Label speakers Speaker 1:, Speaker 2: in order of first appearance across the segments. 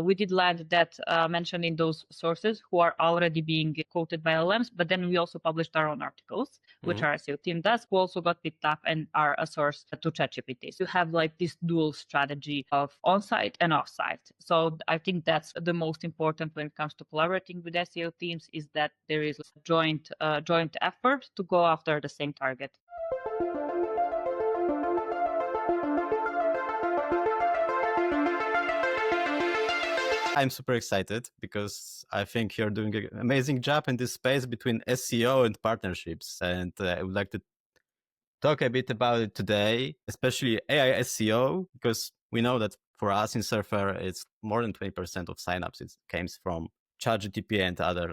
Speaker 1: We did land that mentioned in those sources who are already being quoted by LLMs, but then we also published our own articles, which our SEO team does, who also got picked up and are a source to ChatGPT. So you have like this dual strategy of on-site and off-site. So I think that's the most important when it comes to collaborating with SEO teams, is that there is a joint effort to go after the same target.
Speaker 2: I'm super excited because I think you're doing an amazing job in this space between SEO and partnerships. And I would like to talk a bit about it today, especially AI SEO, because we know that for us in Surfer, it's more than 20% of signups. It comes from ChatGPT and other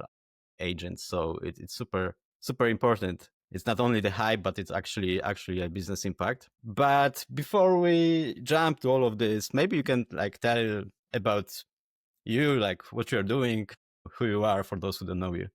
Speaker 2: agents. So it's super, super important. It's not only the hype, but it's actually a business impact. But before we jump to all of this, maybe you can like tell about you, like what you're doing, who you are, for those who don't know you.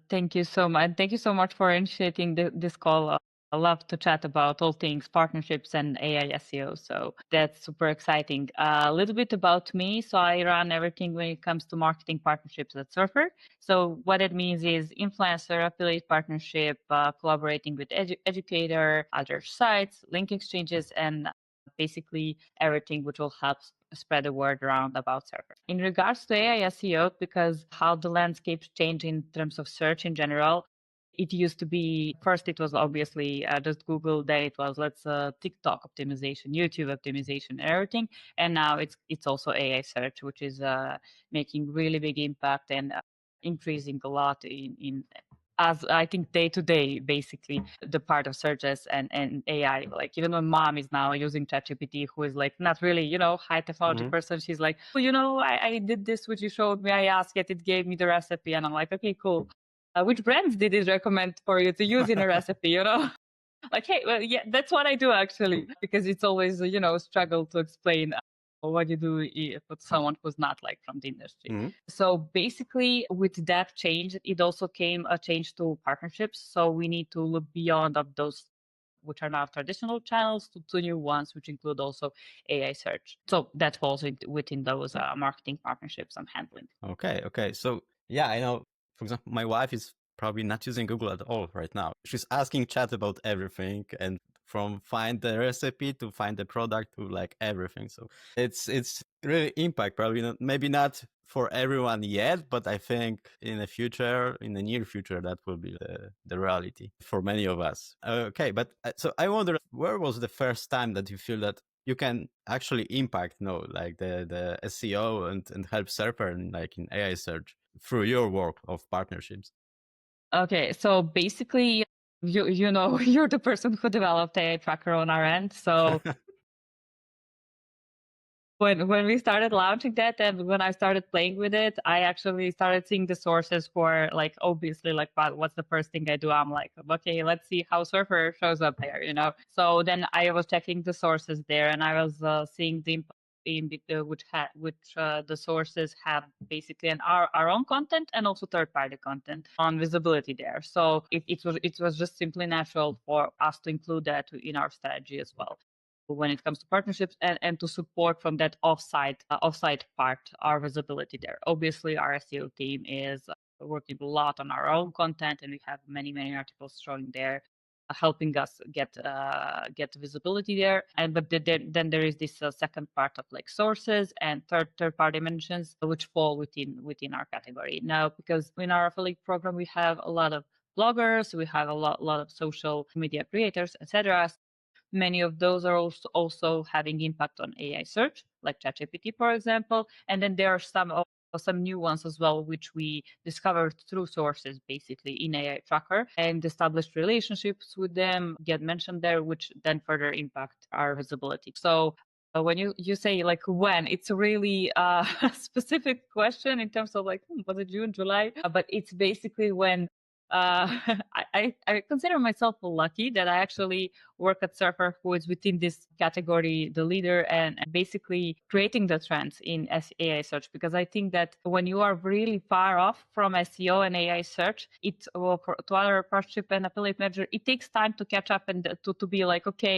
Speaker 1: Thank you so much. Thank you so much for initiating this call. I love to chat about all things partnerships and AI SEO. So that's super exciting. A little bit about me. So I run everything when it comes to marketing partnerships at Surfer. So what it means is influencer, affiliate partnership, collaborating with educator, other sites, link exchanges, and basically everything which will help spread the word around about Surfer. In regards to AI SEO, because how the landscape's changed in terms of search in general, it used to be, first it was obviously just Google, then it was TikTok optimization, YouTube optimization, everything. And now it's also AI search, which is making really big impact and increasing a lot in as I think day to day, basically the part of searches and AI. Like even my mom is now using ChatGPT, who is like not really, high technology person. She's like, I did this, which you showed me. I asked it, it gave me the recipe. And I'm like, okay, cool. Which brands did it recommend for you to use in a recipe, Like, hey, well, yeah, that's what I do actually, because it's always, struggle to explain what you do with someone who's not like from the industry. So basically with that change, it also came a change to partnerships. So we need to look beyond of those which are now traditional channels to new ones, which include also AI search. So that falls within those marketing partnerships I'm handling.
Speaker 2: Okay. So yeah, I know, for example, my wife is probably not using Google at all right now. She's asking chat about everything, and from find the recipe to find the product to like everything. So it's really impact, probably not, maybe not for everyone yet, but I think in the near future, that will be the reality for many of us. Okay, but so I wonder, where was the first time that you feel that you can actually impact, like the SEO and help Surfer in AI search through your work of partnerships?
Speaker 1: Okay, so basically, you're the person who developed AI Tracker on our end. So when we started launching that and when I started playing with it, I actually started seeing the sources for like, obviously, like, what's the first thing I do? I'm like, okay, let's see how Surfer shows up there, So then I was checking the sources there, and I was seeing the which the sources have basically our own content and also third-party content on visibility there. So it was just simply natural for us to include that in our strategy as well when it comes to partnerships and to support from that offsite part our visibility there. Obviously, our SEO team is working a lot on our own content, and we have many articles showing there, helping us get visibility there. And but then there is this second part of like sources and third party mentions, which fall within our category now, because in our affiliate program we have a lot of bloggers, we have a lot of social media creators, etc. Many of those are also having impact on AI search, like ChatGPT, for example. And then there are some new ones as well, which we discovered through sources, basically in AI Tracker, and established relationships with them, get mentioned there, which then further impact our visibility. So when you say like when, it's a really specific question in terms of like, was it June, July? But it's basically when I consider myself lucky that I actually work at Surfer, who is within this category, the leader, and basically creating the trends in AI search. Because I think that when you are really far off from SEO and AI search, it to other partnership and affiliate manager, it takes time to catch up and to be like, okay,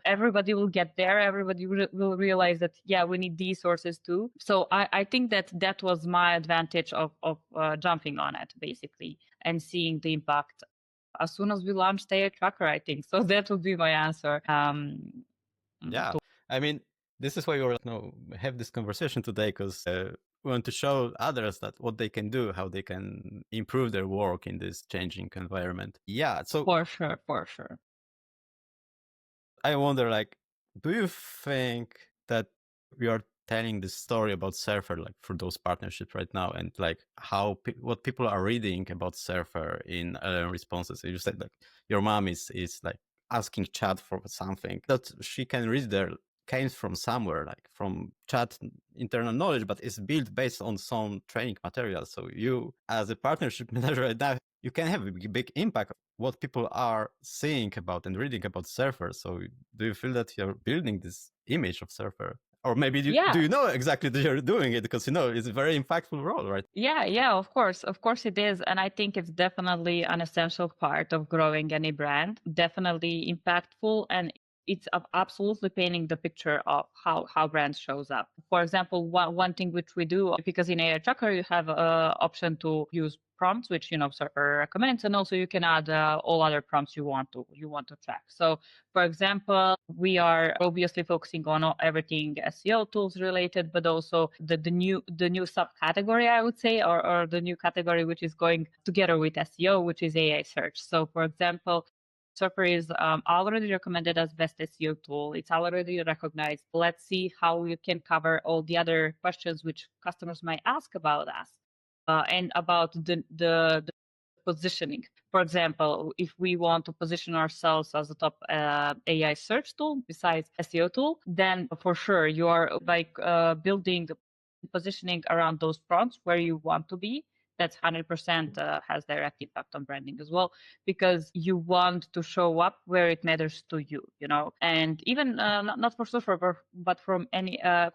Speaker 1: everybody will get there. Everybody will realize that, yeah, we need these sources too. So I think that was my advantage of jumping on it, basically, and seeing the impact as soon as we launched AI Tracker, I think. So that would be my answer.
Speaker 2: Yeah, I mean, this is why we have this conversation today, because we want to show others that what they can do, how they can improve their work in this changing environment. Yeah, so
Speaker 1: for sure.
Speaker 2: I wonder, like, do you think that we are telling this story about Surfer, like, for those partnerships right now, and like how what people are reading about Surfer in responses? You said like your mom is like asking chat for something that she can read there came from somewhere, like from chat internal knowledge, but it's built based on some training material. So you, as a partnership manager right now, you can have a big impact what people are seeing about and reading about Surfer. So do you feel that you're building this image of Surfer? Or maybe do you know exactly that you're doing it, because it's a very impactful role, right?
Speaker 1: Yeah, of course it is. And I think it's definitely an essential part of growing any brand, definitely impactful, and it's absolutely painting the picture of how brand shows up. For example, one thing which we do, because in AI Tracker you have a option to use prompts, which Surfer recommends, and also you can add all other prompts you want to track. So for example, we are obviously focusing on everything SEO tools related, but also the new subcategory, I would say, or the new category which is going together with SEO, which is AI search. So for example, Surfer is already recommended as best SEO tool. It's already recognized. Let's see how we can cover all the other questions which customers might ask about us and about the positioning. For example, if we want to position ourselves as a top AI search tool besides SEO tool, then for sure you are like building positioning around those prompts where you want to be. That's 100% has direct impact on branding as well, because you want to show up where it matters to you, and even not for Surfer, but from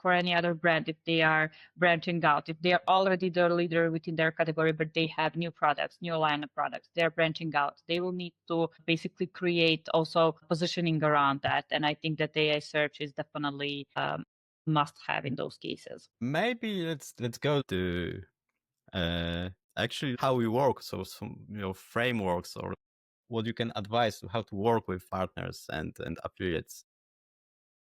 Speaker 1: for any other brand, if they are branching out, if they are already the leader within their category, but they have new products, new line of products, they're branching out, they will need to basically create also positioning around that. And I think that AI search is definitely must have in those cases.
Speaker 2: Maybe let's go to actually how we work. So some frameworks, or what you can advise how to work with partners and affiliates.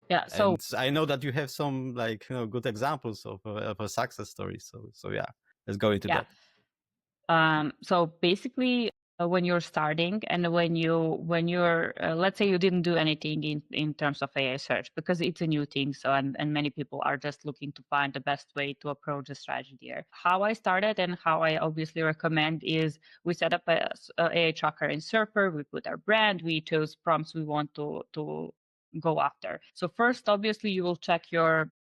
Speaker 1: Yeah. So
Speaker 2: And I know that you have some good examples of a success story. So yeah, let's go into that.
Speaker 1: So basically, when you're starting and when you're let's say you didn't do anything in terms of AI search, because it's a new thing, so and many people are just looking to find the best way to approach the strategy there. How I started and how I obviously recommend is we set up a AI tracker in Surfer, we put our brand, we chose prompts we want to go after. So first, obviously, you will check your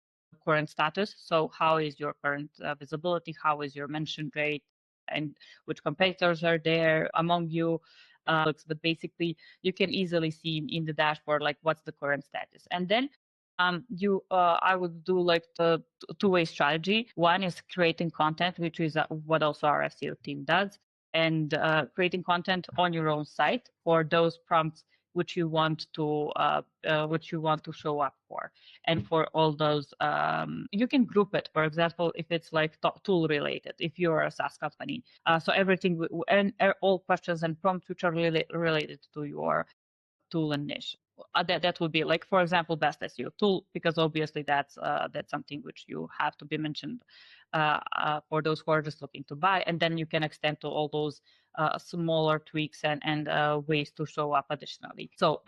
Speaker 1: current status. So how is your current visibility? How is your mention rate? And which competitors are there among you. But basically, you can easily see in the dashboard like what's the current status. And then I would do like the two-way strategy. One is creating content, which is what also our SEO team does, and creating content on your own site for those prompts which you want to show up for. And for all those, you can group it. For example, if it's like tool related, if you're a SaaS company, so everything and all questions and prompts which are related to your tool and niche. That would be like, for example, best SEO tool, because obviously that's something which you have to be mentioned for those who are just looking to buy, and then you can extend to all those smaller tweaks and ways to show up additionally. So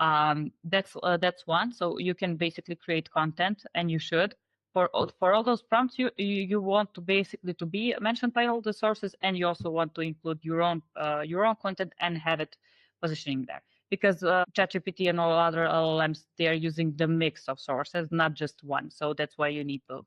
Speaker 1: that's one. So you can basically create content, and you should. For all those prompts, you want to basically to be mentioned by all the sources, and you also want to include your own content and have it positioning there, because ChatGPT and all other LLMs, they are using the mix of sources, not just one. So that's why you need both.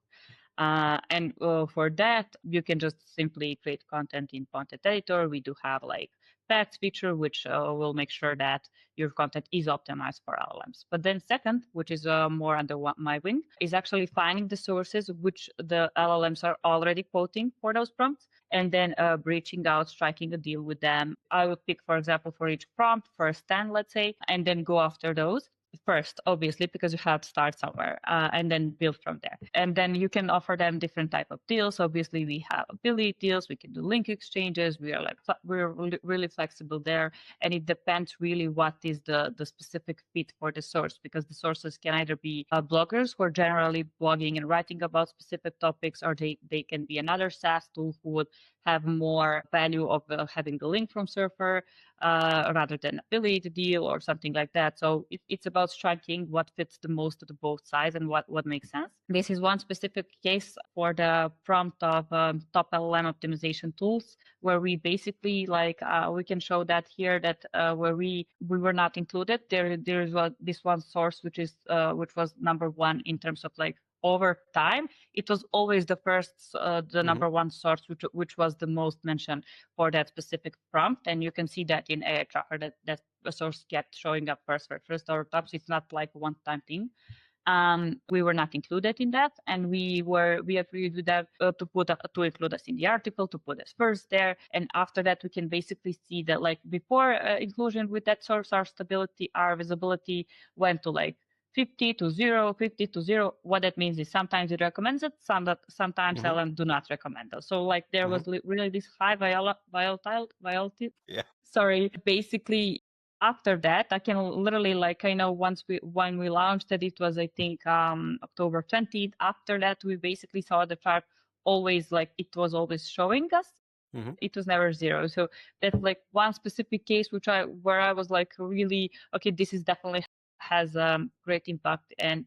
Speaker 1: And for that, you can just simply create content in content editor. We do have like facts feature, which will make sure that your content is optimized for LLMs. But then second, which is more under my wing, is actually finding the sources which the LLMs are already quoting for those prompts, and then reaching out, striking a deal with them. I would pick, for example, for each prompt, first 10, let's say, and then go after those first, obviously, because you have to start somewhere, and then build from there. And then you can offer them different type of deals. Obviously, we have affiliate deals, we can do link exchanges, we're really flexible there, and it depends really what is the specific fit for the source, because the sources can either be bloggers who are generally blogging and writing about specific topics, or they can be another SaaS tool who would have more value of having the link from Surfer rather than affiliate deal or something like that. So it's about striking what fits the most to both sides and what makes sense. This is one specific case for the prompt of top LLM optimization tools, where we basically we can show that here that where we were not included. There is this one source which was number one in terms of over time. It was always the first, the number one source, which was the most mentioned for that specific prompt. And you can see that in AI Tracker that the source kept showing up first over top. So it's not like a one-time thing. We were not included in that, and we agreed with them to include us in the article, to put us first there. And after that, we can basically see that before inclusion with that source, our visibility went to 50 to 0, 50 to 0. What that means is sometimes it recommends it, sometimes LM do not recommend it. So there was really this high volatility.
Speaker 2: Yeah.
Speaker 1: Sorry. Basically, after that, I can literally when we launched it was, I think, October 20th. After that, we basically saw the chart always it was always showing us. It was never 0. So that's one specific case where I was really, okay, this is definitely has great impact and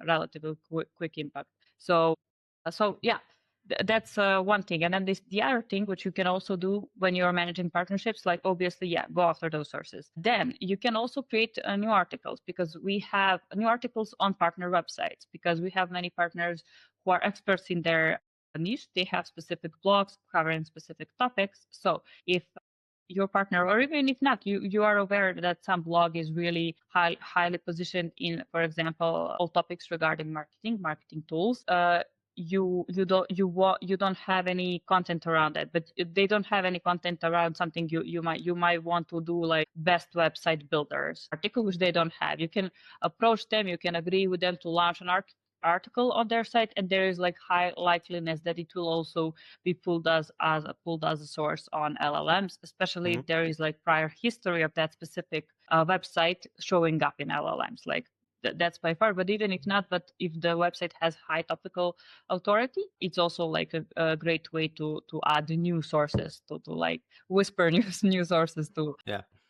Speaker 1: relatively quick impact. So yeah, that's one thing. And then the other thing which you can also do when you're managing partnerships, obviously, yeah, go after those sources. Then you can also create new articles, because we have new articles on partner websites, because we have many partners who are experts in their niche. They have specific blogs covering specific topics. So if your partner, or even if not, you are aware that some blog is really highly positioned in, for example, all topics regarding marketing tools. You don't have any content around that, but they don't have any content around something you might want to do, best website builders article, which they don't have. You can approach them, you can agree with them to launch an article on their site, and there is high likeliness that it will also be pulled as a source on LLMs, especially if there is prior history of that specific website showing up in LLMs. That's by far. But even if not, but if the website has high topical authority, it's also a great way to add new sources, to whisper new sources to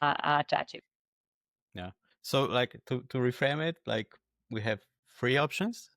Speaker 1: ChatGPT.
Speaker 2: Yeah. So to reframe it, we have 3 options.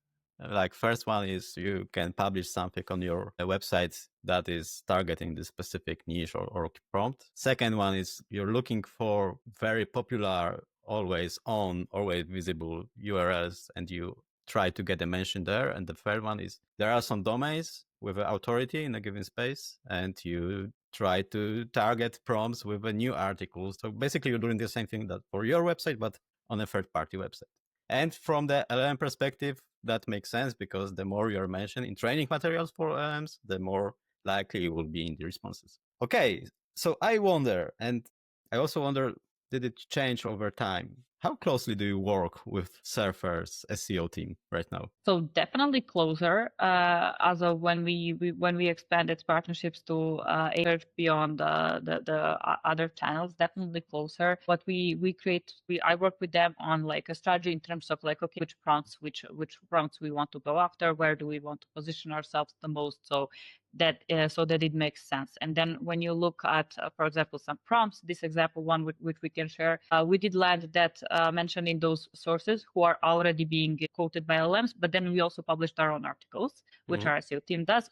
Speaker 2: First one is you can publish something on your website that is targeting the specific niche or prompt. Second one is you're looking for very popular, always on, always visible URLs, and you try to get a mention there. And the third one is there are some domains with authority in a given space, and you try to target prompts with a new article. So basically you're doing the same thing that for your website, but on a third-party website. And from the LLM perspective, that makes sense, because the more you're mentioned in training materials for LLMs, the more likely you will be in the responses. Okay, so I wonder, and I also wonder, did it change over time? How closely do you work with Surfer's SEO team right now?
Speaker 1: So definitely closer. As of when we expanded partnerships to search beyond the other channels, definitely closer. What I work with them on a strategy in terms of okay, which prompts we want to go after, where do we want to position ourselves the most, so that it makes sense. And then when you look at, for example, some prompts, this example one which we can share, we did land that mentioned in those sources who are already being quoted by LLMs, but then we also published our own articles, which our SEO team does,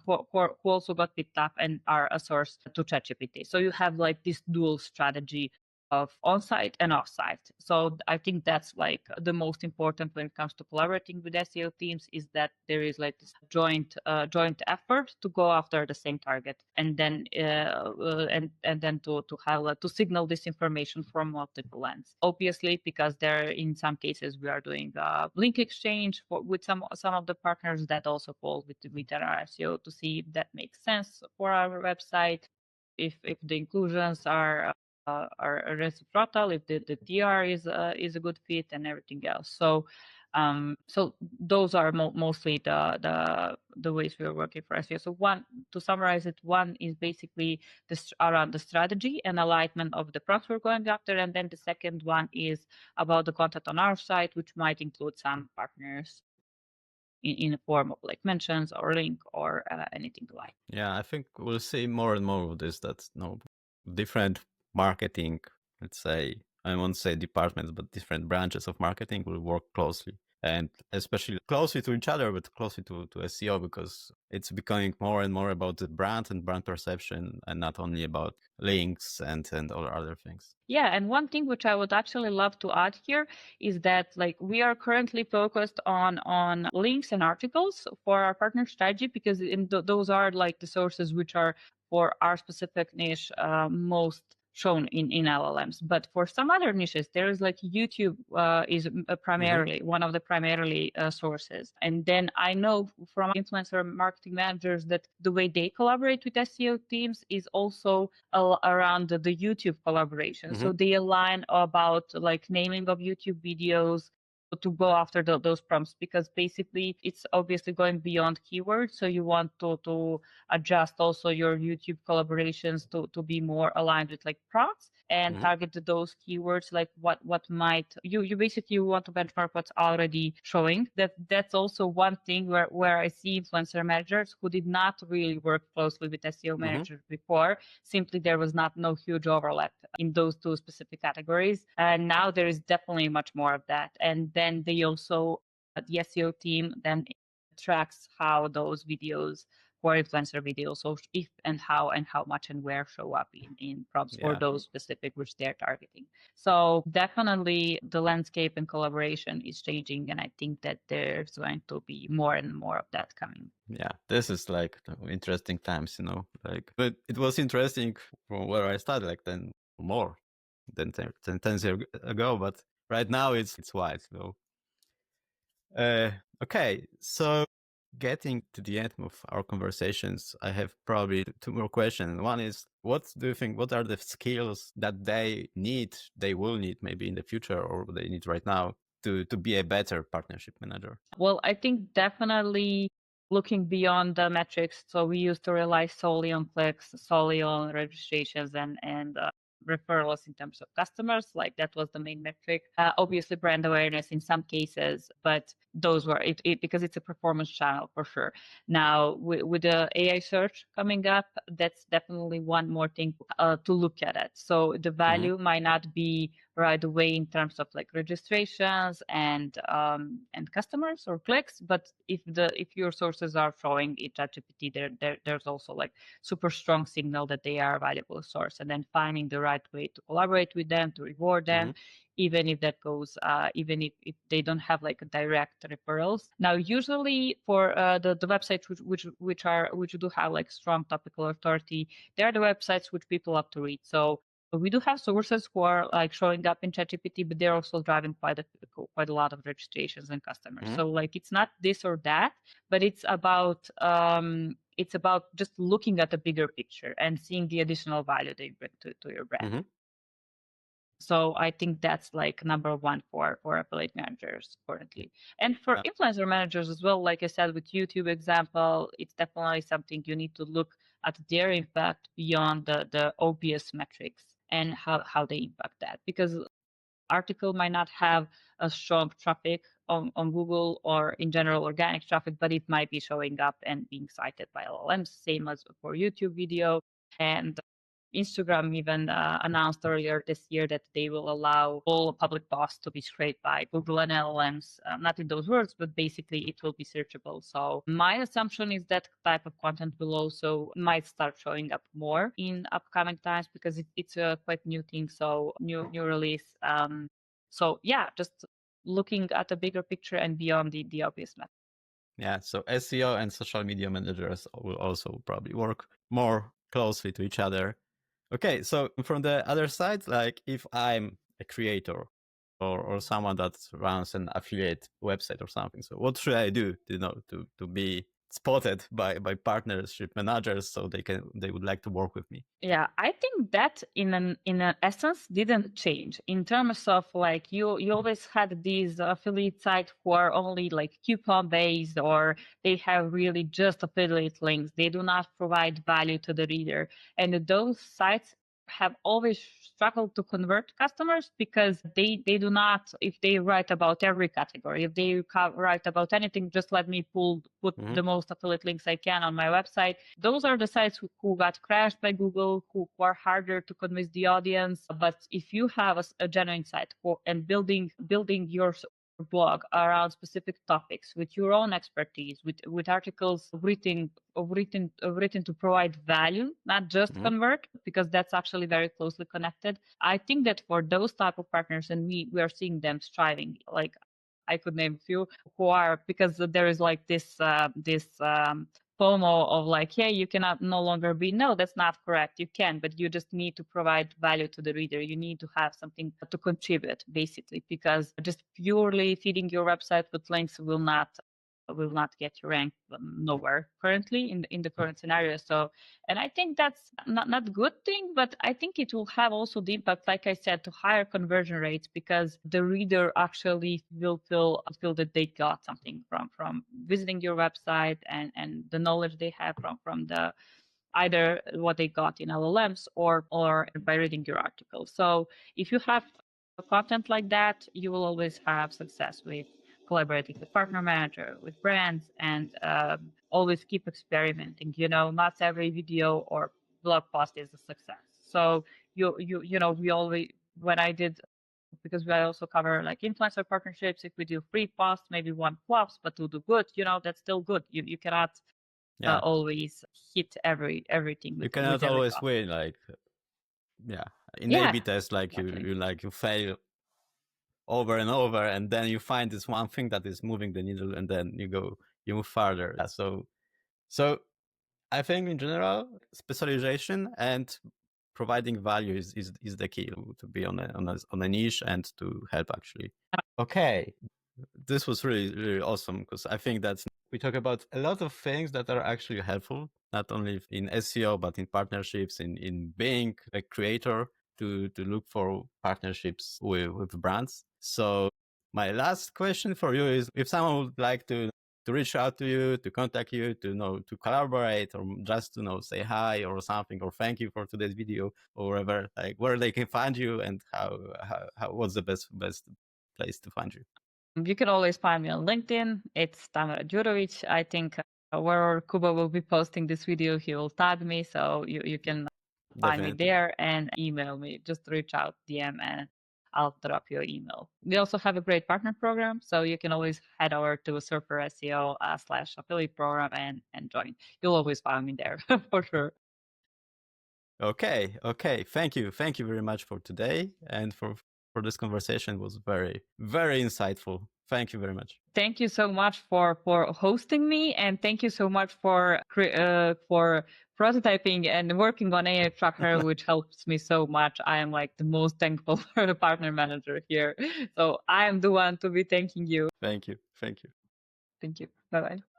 Speaker 1: who also got picked up and are a source to ChatGPT. So you have this dual strategy of on-site and off-site. So I think that's like the most important when it comes to collaborating with SEO teams, is that there is like this joint effort to go after the same target, and then and then to have to signal this information from multiple ends. Obviously, because there in some cases we are doing link exchange with some of the partners that also fall with our SEO to see if that makes sense for our website, if the inclusions are reciprocal, if the TR is a good fit and everything else. So so those are mostly the ways we are working for SEO. So one, to summarize it, one is basically this around the strategy and alignment of the prompts we're going after, and then the second one is about the content on our site, which might include some partners in the form of like mentions or link or anything like.
Speaker 2: Yeah, I think we'll see more and more of this. That different marketing, let's say, I won't say departments, but different branches of marketing will work closely, and especially closely to each other, but closely to SEO, because it's becoming more and more about the brand and brand perception, and not only about links and all other things.
Speaker 1: Yeah, and one thing which I would actually love to add here is that like we are currently focused on links and articles for our partner strategy, because those are like the sources which are for our specific niche most shown in LLMs. But for some other niches, there is like YouTube is primarily one of the primarily sources. And then I know from influencer marketing managers that the way they collaborate with SEO teams is also around the YouTube collaboration. So they align about like naming of YouTube videos to go after those prompts, because basically it's obviously going beyond keywords. So you want to adjust also your YouTube collaborations to be more aligned with like prompts and target those keywords, like what might you basically want to benchmark what's already showing. That's also one thing where I see influencer managers who did not really work closely with SEO managers before. Simply there was no huge overlap in those two specific categories, and now there is definitely much more of that. And then they also the SEO team then tracks how those videos for influencer videos, so if and how much and where show up in prompts for those specific which they're targeting. So definitely the landscape and collaboration is changing, and I think that there's going to be more and more of that coming.
Speaker 2: Yeah, this is like interesting times, like, but it was interesting from where I started, like 10 more than 10 years ago, but right now it's wide. So okay, so getting to the end of our conversations, I have probably two more questions. One is, what do you think, what are the skills that they will need maybe in the future, or they need right now to be a better partnership manager?
Speaker 1: Well, I think definitely looking beyond the metrics. So we used to rely solely on clicks, solely on registrations and referrals in terms of customers. Like that was the main metric. Obviously, brand awareness in some cases, but those were it because it's a performance channel for sure. Now with the AI search coming up, that's definitely one more thing to look at it. So the value might not be right away in terms of like registrations and customers or clicks, but if your sources are showing in ChatGPT, there's also like super strong signal that they are a valuable source, and then finding the right way to collaborate with them, to reward them, even if that goes even if they don't have like a direct referrals. Now usually for the websites which do have like strong topical authority, they are the websites which people love to read. So we do have sources who are like showing up in ChatGPT, but they're also driving quite a lot of registrations and customers. So like it's not this or that, but it's about just looking at the bigger picture and seeing the additional value they bring to your brand. So I think that's like number one for affiliate managers currently. And for influencer managers as well, like I said, with YouTube example, it's definitely something you need to look at their impact beyond the obvious metrics and how they impact that. Because article might not have a strong traffic on Google or in general organic traffic, but it might be showing up and being cited by LLMs, same as for YouTube video. And Instagram even announced earlier this year that they will allow all public posts to be scraped by Google and LLMs. Not in those words, but basically it will be searchable. So my assumption is that type of content will also might start showing up more in upcoming times because it's a quite new thing. So new release. So yeah, just looking at a bigger picture and beyond the obvious map.
Speaker 2: Yeah, so SEO and social media managers will also probably work more closely to each other. Okay, so from the other side, like if I'm a creator or someone that runs an affiliate website or something, so what should I do to be spotted by partnership managers so they would like to work with me?
Speaker 1: Yeah, I think that in an essence didn't change in terms of like you always had these affiliate sites who are only like coupon based, or they have really just affiliate links. They do not provide value to the reader, and those sites have always struggled to convert customers because they do not, if they write about every category, if they write about anything, just let me put the most affiliate links I can on my website. Those are the sites who got crashed by Google, who are harder to convince the audience. But if you have a genuine site and building your blog around specific topics with your own expertise, with articles written to provide value, not just convert, because that's actually very closely connected. I think that for those type of partners, and we are seeing them striving, like I could name a few who are, because there is like this FOMO of like, hey, you cannot no longer be. No, that's not correct. You can, but you just need to provide value to the reader. You need to have something to contribute, basically, because just purely feeding your website with links will not get you ranked nowhere currently in the current scenario. So, and I think that's not a good thing, but I think it will have also the impact, like I said, to higher conversion rates, because the reader actually will feel that they got something from visiting your website, and the knowledge they have from the either what they got in LLMs or by reading your article. So if you have content like that, you will always have success with collaborating with partner manager, with brands, and always keep experimenting. Not every video or blog post is a success. So we always, when I did, because we also cover like influencer partnerships, if we do 3 posts, maybe 1 flops, but to do good, that's still good. You cannot always hit everything
Speaker 2: You
Speaker 1: with
Speaker 2: cannot
Speaker 1: every
Speaker 2: always
Speaker 1: post.
Speaker 2: win, like in
Speaker 1: Yeah,
Speaker 2: A/B test, like
Speaker 1: exactly.
Speaker 2: you fail over and over, and then you find this one thing that is moving the needle, and then you move farther. So I think in general, specialization and providing value is the key to be on a niche and to help actually. Okay, this was really really awesome, because I think that we talk about a lot of things that are actually helpful, not only in SEO but in partnerships, in being a creator, to look for partnerships with brands. So my last question for you is, if someone would like to reach out to you, to contact you, to collaborate, or just to say hi or something, or thank you for today's video, or wherever, like where they can find you, and how what's the best place to find you?
Speaker 1: You can always find me on LinkedIn. It's Tamara Djurovic. I think where Kuba will be posting this video, he will tag me, so you can find me
Speaker 2: Definitely.
Speaker 1: there, and email me. Just reach out, DM, and I'll drop your email. We also have a great partner program, so you can always head over to Surfer SEO /affiliate program and join. You'll always find me there for sure.
Speaker 2: Okay. Thank you very much for today, and for this conversation. It was very very insightful. Thank you very much.
Speaker 1: Thank you so much for hosting me, and thank you so much for prototyping and working on AI Tracker, which helps me so much. I am like the most thankful for the partner manager here, so I am the one to be thanking you.
Speaker 2: Thank you.
Speaker 1: Thank you. Bye bye.